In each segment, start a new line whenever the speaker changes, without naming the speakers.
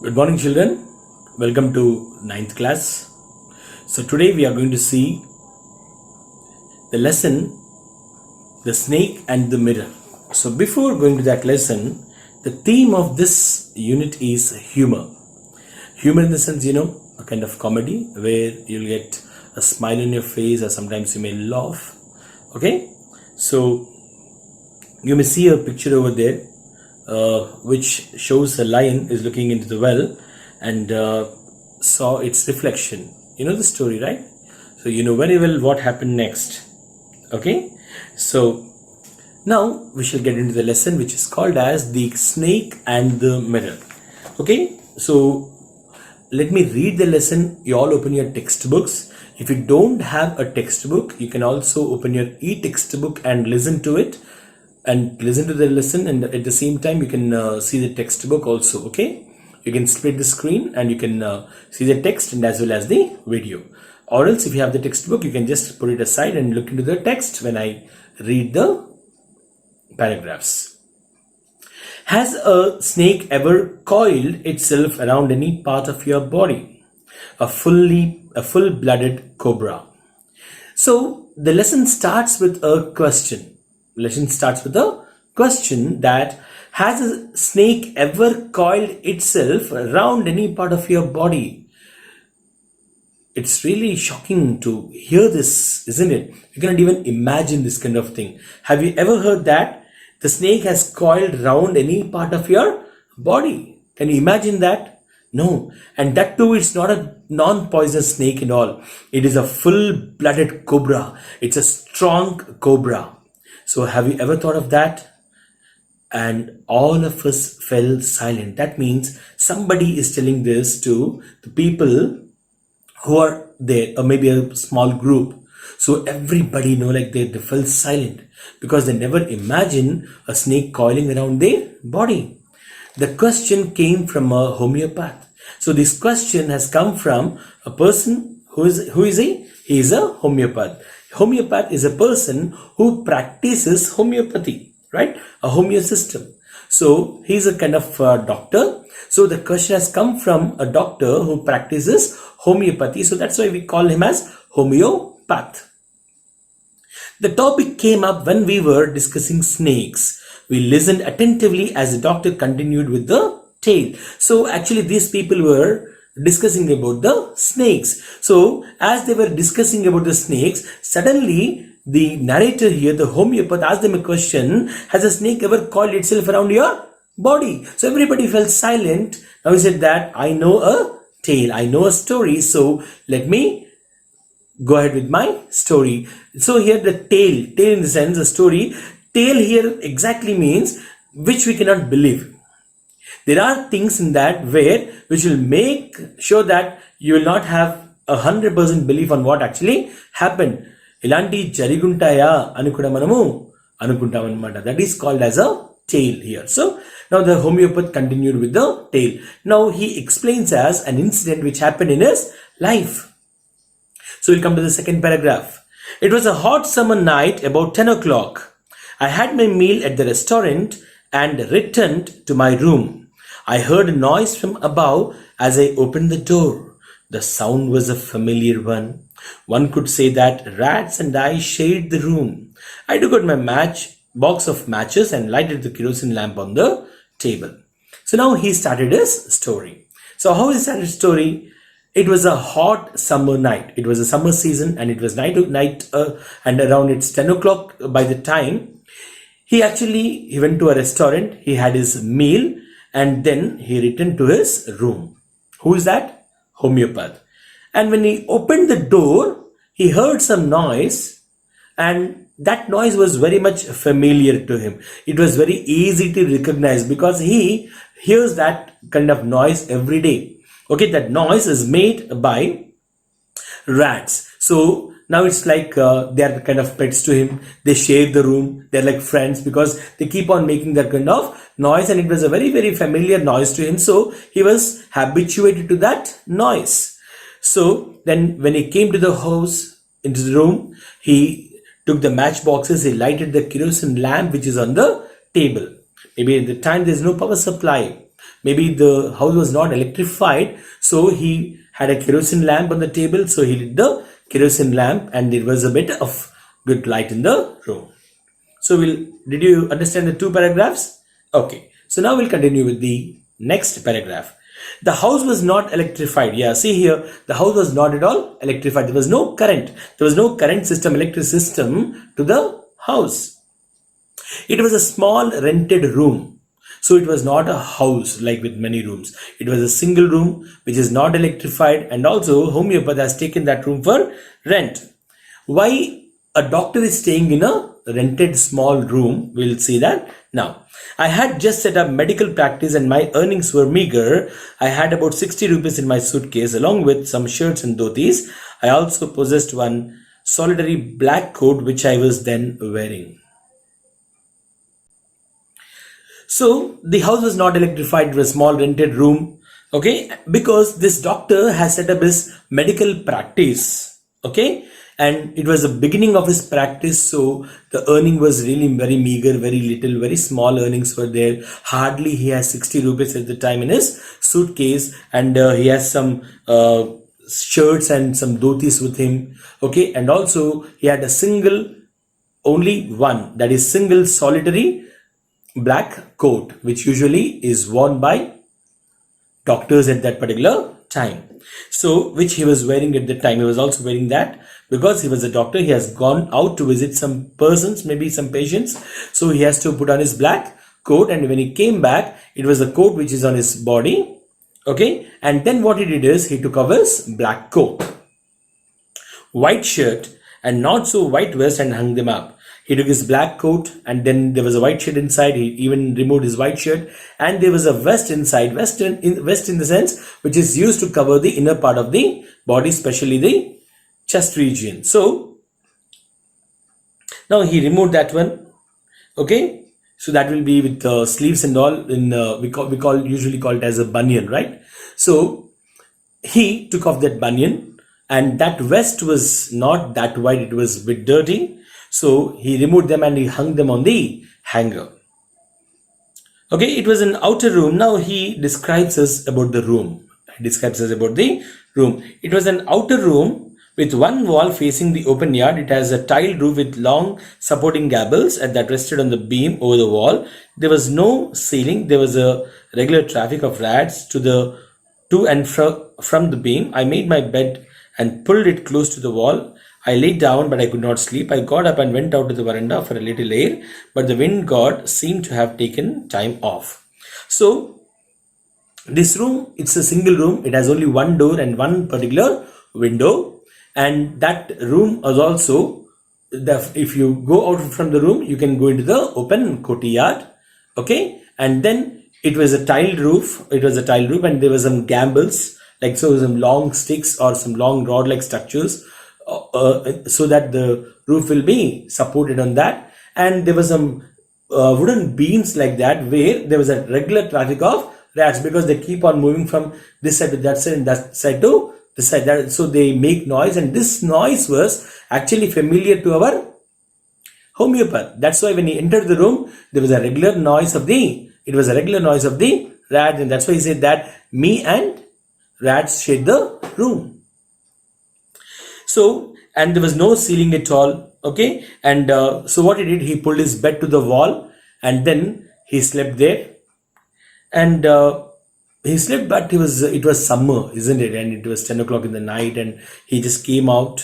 Good morning, children. Welcome to ninth class. So today we are going to see the lesson, The Snake and the Mirror. So before going to that lesson, the theme of this unit is humor. Humor in the sense, a kind of comedy where you'll get a smile on your face or sometimes you may laugh. Okay? So you may see a picture over there which shows a lion is looking into the well and saw its reflection. You know the story, right? So you know very well what happened next. Okay, so now we shall get into the lesson, which is called as The Snake and the Mirror. Okay, so let me read the lesson. You all open your textbooks. If you don't have a textbook, you can also open your e-textbook and listen to it and listen to the lesson, and at the same time you can see the textbook also. Okay, you can split the screen and you can see the text and as well as the video. Or else if you have the textbook, you can just put it aside and look into the text when I read the paragraphs. Has a snake ever coiled itself around any part of your body? A full-blooded cobra. So the lesson starts with a question. That has a snake ever coiled itself around any part of your body? It's really shocking to hear this, isn't it? You cannot even imagine this kind of thing. Have you ever heard that the snake has coiled around any part of your body? Can you imagine that? No. And that too, it's not a non-poisonous snake at all. It is a full-blooded cobra. It's a strong cobra. So have you ever thought of that? And all of us fell silent. That means somebody is telling this to the people who are there, or maybe a small group. So everybody they fell silent because they never imagined a snake coiling around their body. The question came from a homeopath. So this question has come from a person who is he? He is a homeopath. Homeopath is a person who practices homeopathy, right? A homeo system. So he's a kind of doctor. So the question has come from a doctor who practices homeopathy. So that's why we call him as homeopath. The topic came up when we were discussing snakes. We listened attentively as the doctor continued with the tale. So actually these people were discussing about the snakes. So as they were discussing about the snakes, suddenly the narrator here, the homeopath, asked them a question: has a snake ever coiled itself around your body? So everybody fell silent. Now he said that I know a tale, I know a story, so let me go ahead with my story. So here the tale in the sense, the story, tale here exactly means which we cannot believe. There are things in that which will make sure that you will not have 100% belief on what actually happened. Ilanti jariguntaya ani kuda manamu anukuntam anamata. That is called as a tale here. So now the homeopath continued with the tale. Now he explains as an incident which happened in his life. So we'll come to the second paragraph. It was a hot summer night about 10 o'clock. I had my meal at the restaurant and returned to my room. I heard a noise from above as I opened the door. The sound was a familiar one. One could say that rats and I shared the room. I took out my box of matches and lighted the kerosene lamp on the table. So now he started his story. So how he started his story? It was a hot summer night. It was a summer season and it was night and around it's 10 o'clock by the time. He went to a restaurant. He had his meal. And then he returned to his room. Who is that? Homeopath. And when he opened the door, he heard some noise, and that noise was very much familiar to him. It was very easy to recognize because he hears that kind of noise every day. Okay, that noise is made by rats. So now it's like they are kind of pets to him. They share the room. They're like friends because they keep on making that kind of noise, and it was a very, very familiar noise to him. So he was habituated to that noise. So then when he came to the house, into the room, he took the matchboxes, he lighted the kerosene lamp which is on the table. Maybe at the time there's no power supply. Maybe the house was not electrified, so he had a kerosene lamp on the table, so he lit the kerosene lamp and there was a bit of good light in the room. So did you understand the two paragraphs? Okay. So now we'll continue with the next paragraph. The house was not electrified. Yeah, see here, the house was not at all electrified. There was no current. There was no current system, electric system to the house. It was a small rented room. So it was not a house like with many rooms. It was a single room which is not electrified, and also homeopath has taken that room for rent. Why a doctor is staying in a rented small room, we'll see that now. I had just set up medical practice and my earnings were meager. I had about 60 rupees in my suitcase along with some shirts and dhotis. I also possessed one solitary black coat which I was then wearing. So the house was not electrified, it was a small rented room, okay, because this doctor has set up his medical practice, okay, and it was the beginning of his practice, so the earning was really very meager, very little, very small earnings were there. Hardly he has 60 rupees at the time in his suitcase, and he has some shirts and some dhotis with him, okay, and also he had a single, only one, that is single solitary black coat, which usually is worn by doctors at that particular time. So which he was wearing at the time. He was also wearing that because he was a doctor. He has gone out to visit some persons, maybe some patients, so he has to put on his black coat, and when he came back, it was a coat which is on his body, okay, and then what he did is he took off his black coat, white shirt and not so white vest and hung them up. He took his black coat and then there was a white shirt inside. He even removed his white shirt and there was a vest inside. Vest in the sense which is used to cover the inner part of the body, especially the chest region. So now he removed that one. Okay, so that will be with sleeves and all. In usually call it as a banyan, right? So he took off that banyan, and that vest was not that wide. It was a bit dirty. So he removed them and he hung them on the hanger. Okay, it was an outer room. Now he describes us about the room. It was an outer room with one wall facing the open yard. It has a tiled roof with long supporting gables and that rested on the beam over the wall. There was no ceiling. There was a regular traffic of rats to and from the beam. I made my bed and pulled it close to the wall. I lay down, but I could not sleep. I got up and went out to the veranda for a little air, but the wind god seemed to have taken time off. So, this room, it's a single room. It has only one door and one particular window. And that room is also, if you go out from the room, you can go into the open courtyard. Okay. And then it was a tiled roof. And there were some gambles, like so some long sticks or some long rod-like structures. So that the roof will be supported on that, and there was some wooden beams like that where there was a regular traffic of rats because they keep on moving from this side to that side and that side to this side. So they make noise, and this noise was actually familiar to our homeopath. That's why when he entered the room, there was a regular noise of the rat, and that's why he said that me and rats shade the room. So, and there was no ceiling at all, okay, and so what he did, he pulled his bed to the wall and then he slept there, and he slept, but it was summer, isn't it, and it was 10 o'clock in the night, and he just came out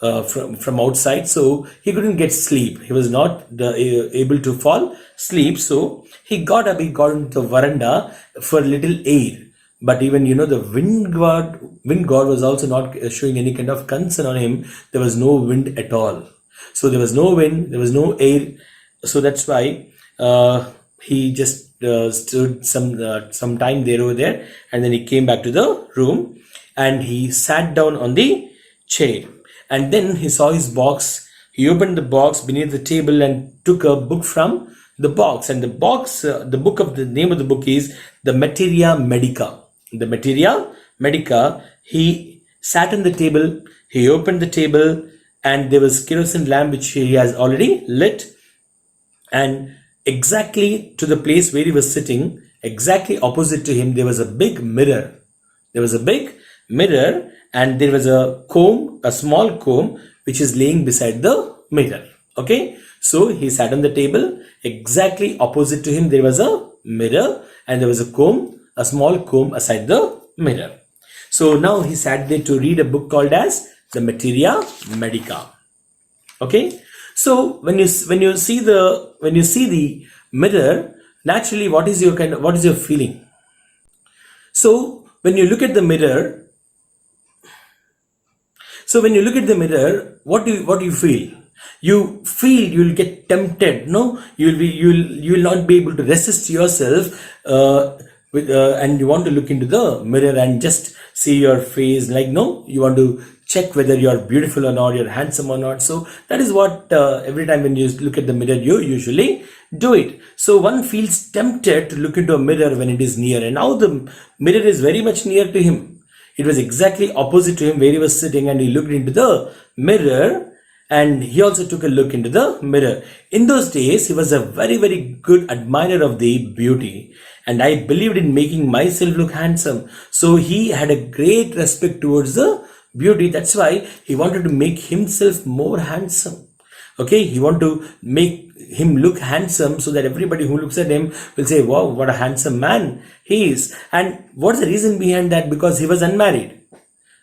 from outside, so he couldn't get sleep. He was not able to fall asleep, so he got up, he got into the veranda for a little air. But even, the wind god was also not showing any kind of concern on him. There was no wind at all. So there was no wind, there was no air. So that's why he just stood some time over there, and then he came back to the room and he sat down on the chair. And then he saw his box. He opened the box beneath the table and took a book from the box. And the name of the book is the Materia Medica. The Materia Medica. He sat on the table, he opened the table, and there was kerosene lamp which he has already lit, and exactly to the place where he was sitting, exactly opposite to him, there was a big mirror. There was a big mirror, and there was a comb, a small comb, which is laying beside the mirror. Okay, so he sat on the table. Exactly opposite to him, there was a mirror, and there was a comb, a small comb aside the mirror. So now he sat there to read a book called as the Materia Medica. Okay, so when you see the mirror, naturally, what is your feeling? So when you look at the mirror, what do you feel? You feel you'll get tempted. No, you'll not be able to resist yourself. And you want to look into the mirror and just see your face. Like, no, you want to check whether you're beautiful or not, you're handsome or not. So that is what every time when you look at the mirror, you usually do it. So one feels tempted to look into a mirror when it is near, and now the mirror is very much near to him. It was exactly opposite to him where he was sitting, and he looked into the mirror, and he also took a look into the mirror. In those days, he was a very, very good admirer of the beauty, and I believed in making myself look handsome. So he had a great respect towards the beauty. That's why he wanted to make himself more handsome. Okay, he wanted to make him look handsome so that everybody who looks at him will say, wow, what a handsome man he is. And what's the reason behind that? Because he was unmarried.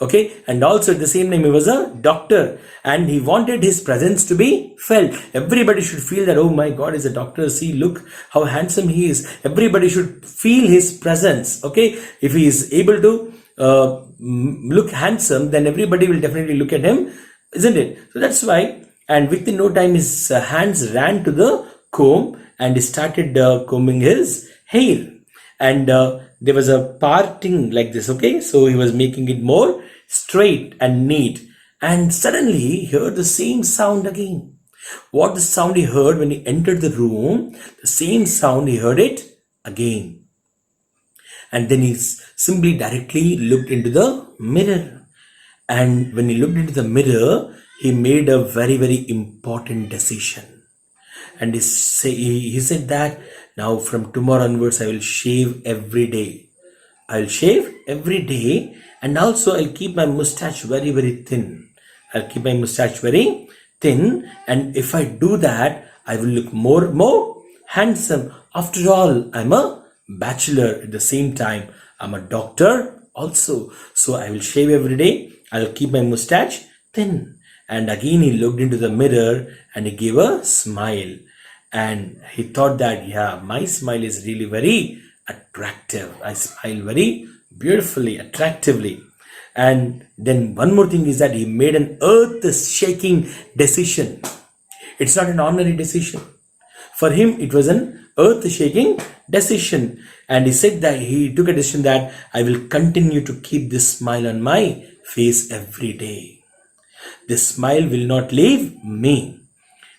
Okay, and also at the same time he was a doctor, and he wanted his presence to be felt. Everybody should feel that, oh my God, he's a doctor. See, look how handsome he is. Everybody should feel his presence. Okay, if he is able to look handsome, then everybody will definitely look at him, isn't it? So that's why. And within no time, his hands ran to the comb, and he started combing his hair. And there was a parting like this. Okay, so he was making it more straight and neat. And suddenly he heard the same sound again. What the sound he heard when he entered the room, the same sound he heard it again. And then he simply directly looked into the mirror. And when he looked into the mirror, he made a very, very important decision. And he said that now from tomorrow onwards, I will shave every day. I'll shave every day, and also I'll keep my mustache very, very thin. I'll keep my mustache very thin, and if I do that, I will look more handsome. After all, I'm a bachelor. At the same time, I'm a doctor also. So I will shave every day. I'll keep my mustache thin. And again he looked into the mirror and he gave a smile. And he thought that, yeah, my smile is really very attractive. I smile very beautifully, attractively. And then one more thing is that he made an earth-shaking decision. It's not an ordinary decision. For him, it was an earth-shaking decision. And he said that he took a decision that I will continue to keep this smile on my face every day. This smile will not leave me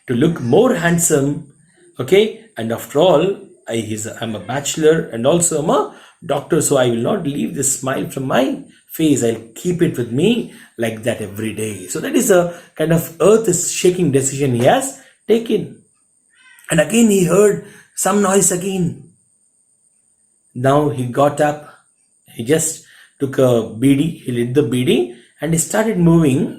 to look more handsome. Okay, and after all, I'm a bachelor and also I'm a doctor, so I will not leave this smile from my face. I'll keep it with me like that every day. So that is a kind of earth-shaking decision he has taken. And again he heard some noise again. Now he got up, he just took a bidi, he lit the bidi, and he started moving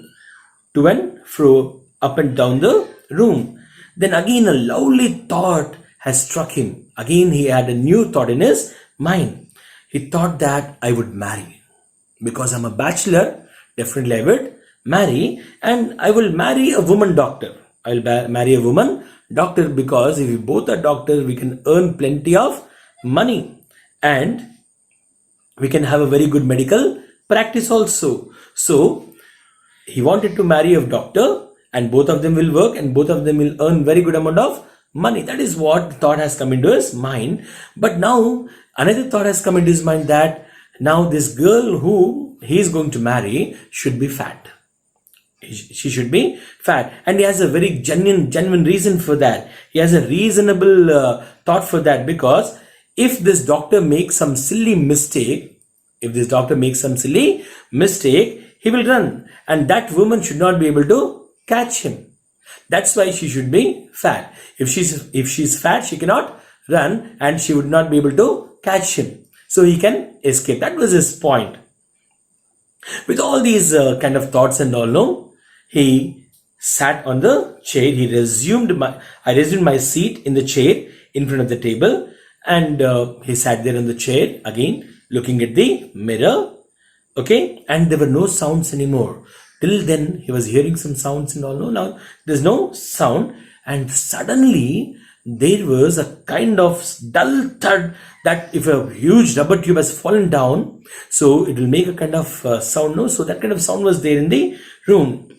to and fro, up and down the room. Then again a lovely thought has struck him. Again he had a new thought in his mind. He thought that I would marry. Because I'm a bachelor, definitely I would marry, and I will marry a woman doctor. I will marry a woman doctor because if we both are doctors, we can earn plenty of money and we can have a very good medical practice also. So he wanted to marry a doctor, and both of them will work and both of them will earn very good amount of money. That is what thought has come into his mind. But now another thought has come into his mind that now this girl who he is going to marry should be fat. She should be fat, and he has a very genuine reason for that. He has a reasonable thought for that, because if this doctor makes some silly mistake, he will run, and that woman should not be able to catch him. That's why she should be fat. If she's fat, she cannot run and she would not be able to catch him so he can escape. That was his point. With all these kind of thoughts and all, no, he sat on the chair. I resumed my seat in the chair in front of the table, and he sat there on the chair again, looking at the mirror. Okay, and there were no sounds anymore. Till then, he was hearing some sounds and all. No, now there's no sound, and suddenly there was a kind of dull thud, that if a huge rubber tube has fallen down, so it will make a kind of sound. No, so that kind of sound was there in the room,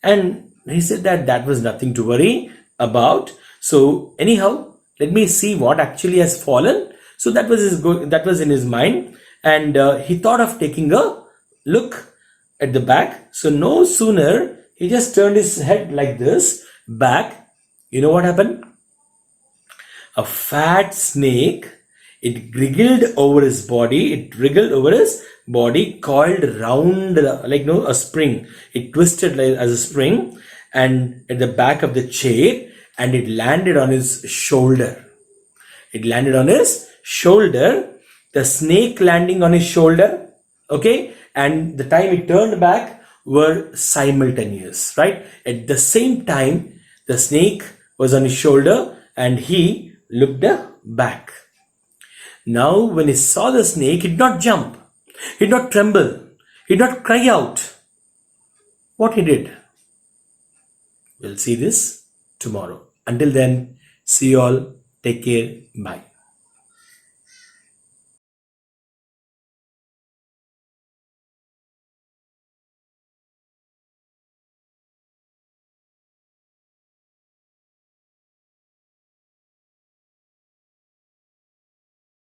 and he said that that was nothing to worry about. So anyhow, let me see what actually has fallen. So that was in his mind, and he thought of taking a look at the back. So no sooner he just turned his head like this back, you know what happened? A fat snake, it wriggled over his body, coiled round like no a spring. It twisted like as a spring, and at the back of the chair, and it landed on his shoulder. It landed on his shoulder. The snake landing on his shoulder, okay, and the time it turned back were simultaneous, right? At the same time, the snake was on his shoulder and he looked back. Now, when he saw the snake, he did not jump, he did not tremble, he did not cry out. What he did? We'll see this tomorrow. Until then, see you all. Take care. Bye.